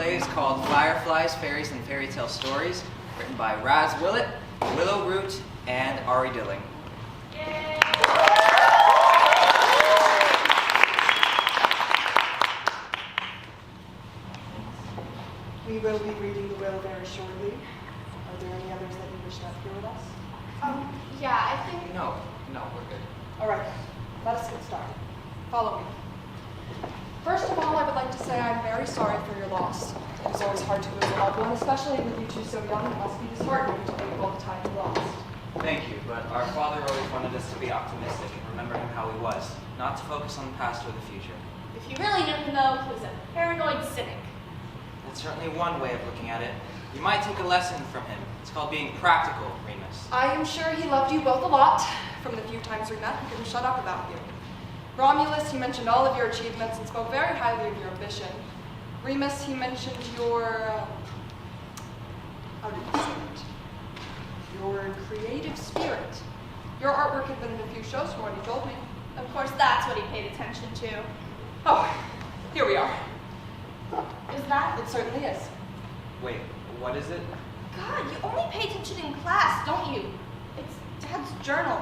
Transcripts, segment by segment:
play is called Fireflies, Fairies, and Fairytale Stories, written by Raz Willett, Willow Root, and Ari Dilling. Yay! We will be reading the will very shortly. Are there any others that you wish to have here with us? Yeah, I think... No, we're good. All right, let us get started. Follow me. First of all, I would like to say I'm very sorry for your loss. It is always hard to lose a loved one, especially with you two so young. It must be disheartening to think of all the time you lost. Thank you, but our father always wanted us to be optimistic and remember him how he was, not to focus on the past or the future. if you really knew him though, he was a paranoid cynic. That's certainly one way of looking at it. You might take a lesson from him. It's called being practical, Remus. I am sure he loved you both a lot. From the few times we met, he couldn't shut up about you. Romulus, he mentioned all of your achievements and spoke very highly of your ambition. Remus, he mentioned your, how did he say it? Your creative spirit. Your artwork had been in a few shows from what he told me. Of course, that's what he paid attention to. Oh, here we are. Is that? It certainly is. Wait, what is it? God, you only pay attention in class, don't you? It's Dad's journal.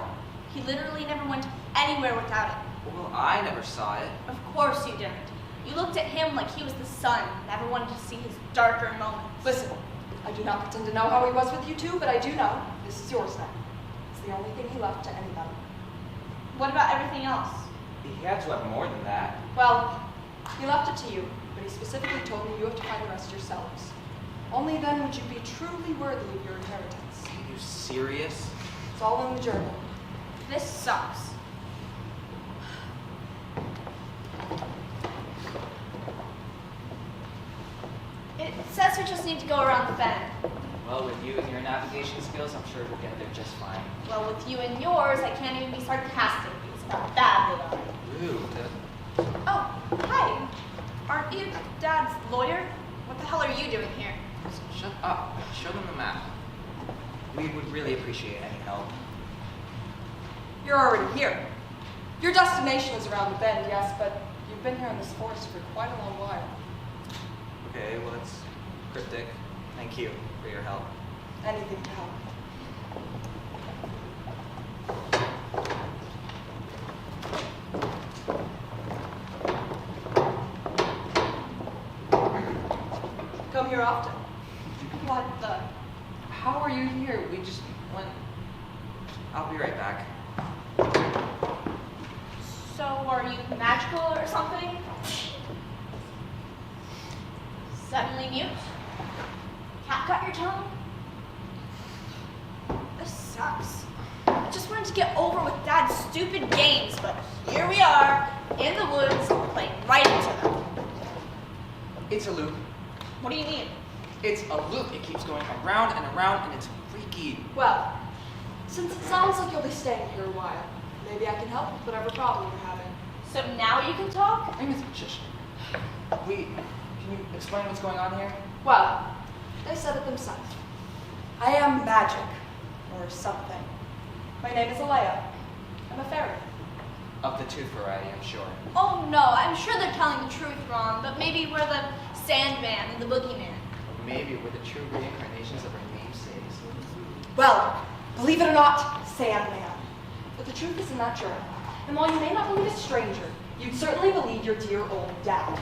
He literally never went anywhere without it. Well, I never saw it. Of course you didn't. You looked at him like he was the sun, never wanted to see his darker moments. Listen, I do not pretend to know how he was with you two, but I do know this is yours now. It's the only thing he left to anybody. What about everything else? He had to have more than that. Well, he left it to you, but he specifically told me you have to find the rest yourselves. Only then would you be truly worthy of your inheritance. Are you serious? It's all in the journal. This sucks. It says we just need to go around the bend. Well, with you and your navigation skills, I'm sure we'll get there just fine. Well, with you and yours, I can't even be sarcastic because of how bad they are. Rude. Oh, hi. Aren't you Dad's lawyer? What the hell are you doing here? Shut up. Show them the map. We would really appreciate any help. You're already here. Your destination is around the bend, yes, but you've been here in this forest for quite a long while. Okay, well, it's cryptic. Thank you for your help. Anything to help. Come here often. What the? How are you here? We just went... I'll be right back. So, are you magical or something? Suddenly mute? Cat got your tongue? This sucks. I just wanted to get over with Dad's stupid games, but here we are, in the woods, playing right into them. It's a loop. What do you mean? It's a loop. It keeps going around and around, and it's freaky. Well, since it sounds like you'll be staying here a while, maybe I can help with whatever problem you're having. So now you can talk? Remus, shush. Can you explain what's going on here? Well, they said it themselves. I am magic, or something. My name is Alea. I'm a fairy. Of the tooth variety, I'm sure. Oh no, I'm sure they're telling the truth wrong, but maybe we're the Sandman and the Boogeyman. Or maybe we're the true reincarnations of our namesakes. Well, believe it or not, Sandman. But the truth is in that journal. And while you may not believe a stranger, you'd certainly believe your dear old dad.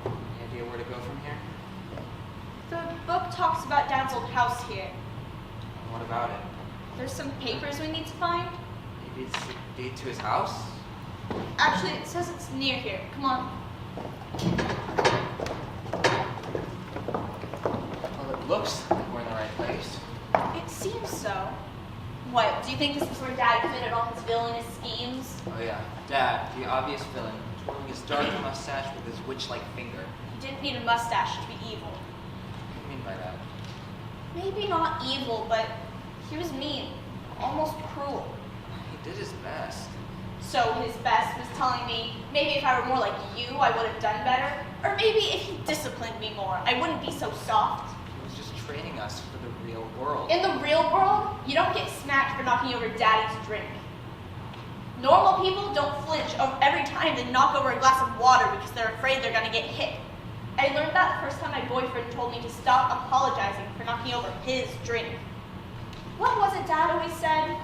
Any idea where to go from here? The book talks about Dad's old house here. And what about it? There's some papers we need to find. Maybe it's the deed to his house? Actually, it says it's near here. Come on. Well, it looks like we're in the right place. It seems so. What, do you think this is where Dad committed all his villainous schemes? Oh yeah, Dad, the obvious villain, twirling his dark mustache with his witch-like finger. He didn't need a mustache to be evil. What do you mean by that? Maybe not evil, but he was mean. Almost cruel. He did his best. So his best was telling me maybe if I were more like you, I would have done better. Or maybe if he disciplined me more, I wouldn't be so soft. He was just training us for the real world. In the real world, you don't get smacked for knocking over Daddy's drink. Normal people don't flinch every time they knock over a glass of water because they're afraid they're gonna get hit. I learned that the first time my boyfriend told me to stop apologizing for knocking over his drink. What was it Dad always said?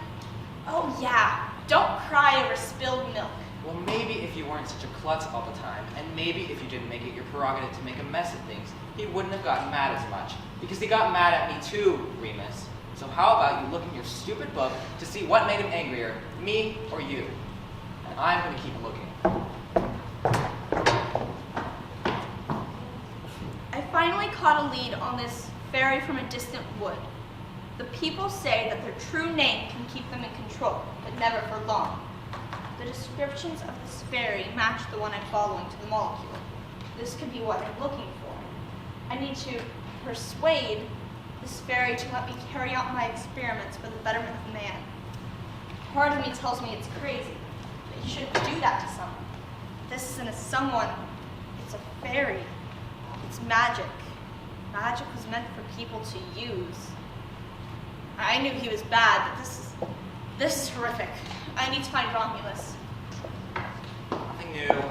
Oh yeah, don't cry over spilled milk. Well, maybe if you weren't such a klutz all the time, and maybe if you didn't make it your prerogative to make a mess of things, he wouldn't have gotten mad as much. Because he got mad at me too, Remus. So how about you look in your stupid book to see what made him angrier, me or you? And I'm going to keep looking. I finally caught a lead on this fairy from a distant wood. The people say that their true name can keep them in control, but never for long. The descriptions of this fairy match the one I'm following to the molecule. This could be what I'm looking for. I need to persuade this fairy to let me carry out my experiments for the betterment of man. Part of me tells me it's crazy, that you shouldn't do that to someone. This isn't a someone, it's a fairy. It's magic. Magic was meant for people to use. I knew he was bad, but this is horrific. I need to find Romulus. Nothing new.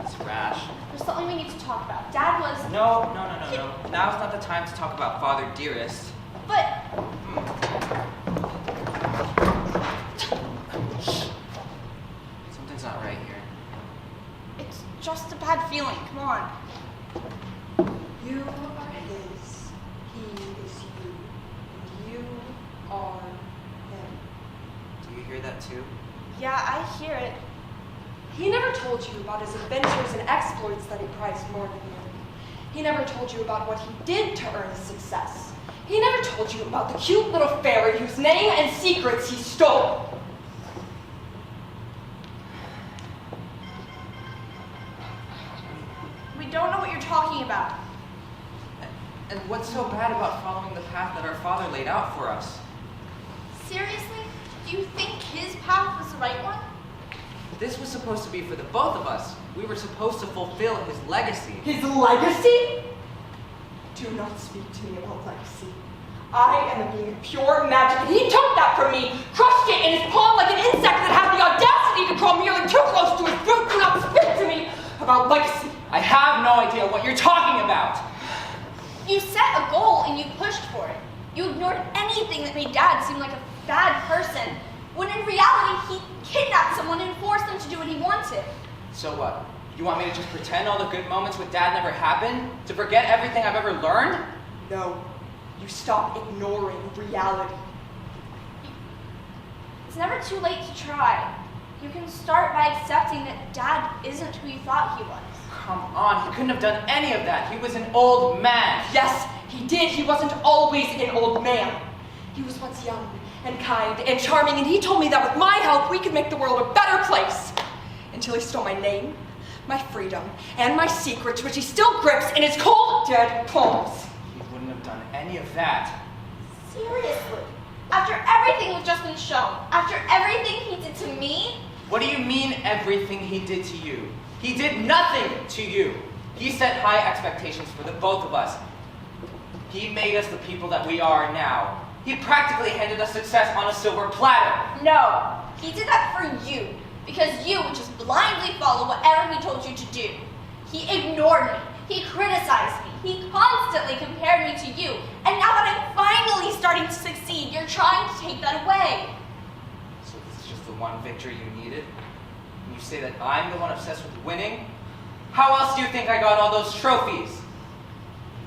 It's rash. There's something we need to talk about. Dad was... No. Now's not the time to talk about Father Dearest. But... Something's not right here. It's just a bad feeling. Come on. You are his, he is you, and you are him. Do you hear that too? Yeah, I hear it. He never told you about his adventures and exploits that he prized more than you. He never told you about what he did to earn his success. He never told you about the cute little fairy whose name and secrets he stole. We don't know what you're talking about. And what's so bad about following the path that our father laid out for us? Seriously? Do you think his path was the right one? This was supposed to be for the both of us. We were supposed to fulfill his legacy. His legacy? Do not speak to me about legacy. I am a being of pure magic, and he took that from me, crushed it in his palm like an insect that had the audacity to crawl merely too close to his fruit. Do not speak to me about legacy. I have no idea what you're talking about. You set a goal and you pushed for it. You ignored anything that made Dad seem like a bad person, when in reality he kidnapped someone and forced them to do what he wanted. So what? You want me to just pretend all the good moments with Dad never happened? To forget everything I've ever learned? No. You stop ignoring reality. It's never too late to try. You can start by accepting that Dad isn't who you thought he was. Come on, he couldn't have done any of that. He was an old man. Yes, he did. He wasn't always an old man. He was once young and kind and charming, and he told me that with my help, we could make the world a better place. Until he stole my name, my freedom, and my secrets, which he still grips in his cold, dead palms. He wouldn't have done any of that. Seriously? After everything we've just been shown, after everything he did to me? What do you mean everything he did to you? He did nothing to you. He set high expectations for the both of us. He made us the people that we are now. He practically handed us success on a silver platter. No, he did that for you, because you would just blindly follow whatever he told you to do. He ignored me, he criticized me, he constantly compared me to you, and now that I'm finally starting to succeed, you're trying to take that away. So this is just the one victory you needed? And you say that I'm the one obsessed with winning? How else do you think I got all those trophies?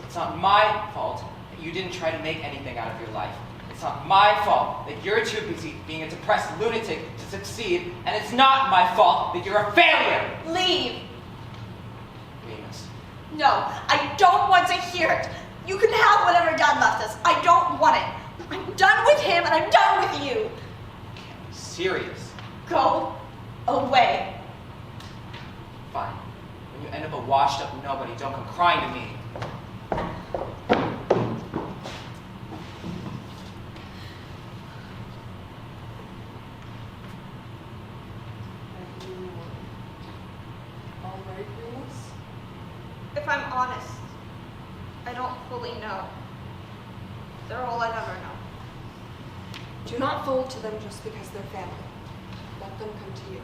It's not my fault that you didn't try to make anything out of your life. It's not my fault that you're too busy being a depressed lunatic to succeed, and it's not my fault that you're a failure! Leave. Remus. No, I don't want to hear it. You can have whatever Dad left us. I don't want it. I'm done with him and I'm done with you. Can't be serious. Go away. Fine. When you end up a washed up nobody, don't come crying to me. If I'm honest, I don't fully know. They're all I've ever known. Do not fold to them just because they're family. Let let them come to you.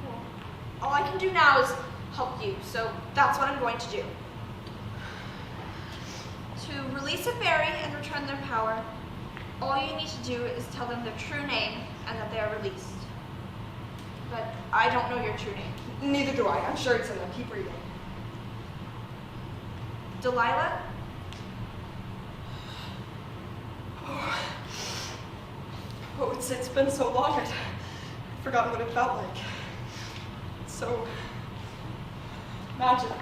Well, all I can do now is help you, so that's what I'm going to do. To release a fairy and return their power, all you need to do is tell them their true name and that they are released. But I don't know your true name. Neither do I. I'm sure it's in them. Keep reading. Delilah? Oh, it's been so long. I've forgotten what it felt like. It's so magical.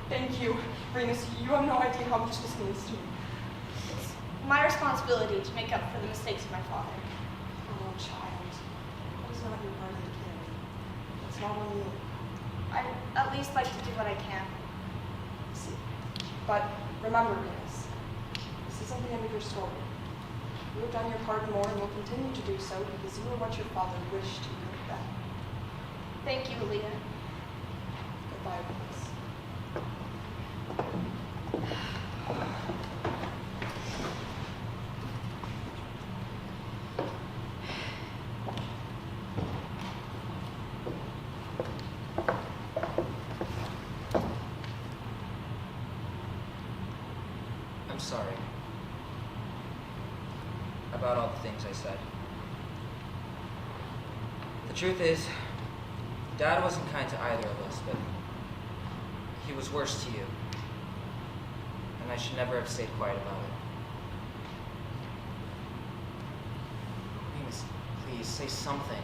Thank you, Remus. You have no idea how much this means to me. It's my responsibility to make up for the mistakes of my father. Oh, child. That is not your part of the kid. That's not on you. I'd at least like to do what I can. See. But remember, Remus, this isn't the end of your story. You have done your part and more and will continue to do so because you are what your father wished you could have been. Thank you, Alita. Goodbye, Remus. I'm sorry about all the things I said. The truth is, Dad wasn't kind to either of us, but he was worse to you. And I should never have stayed quiet about it. Remus, please, say something.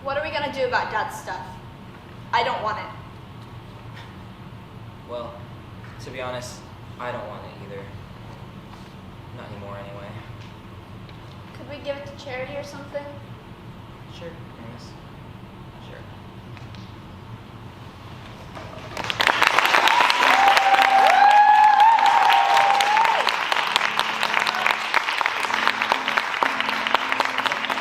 What are we gonna do about Dad's stuff? I don't want it. Well, to be honest, I don't want it either. Not anymore, anyway. Could we give it to charity or something? Sure, Remus.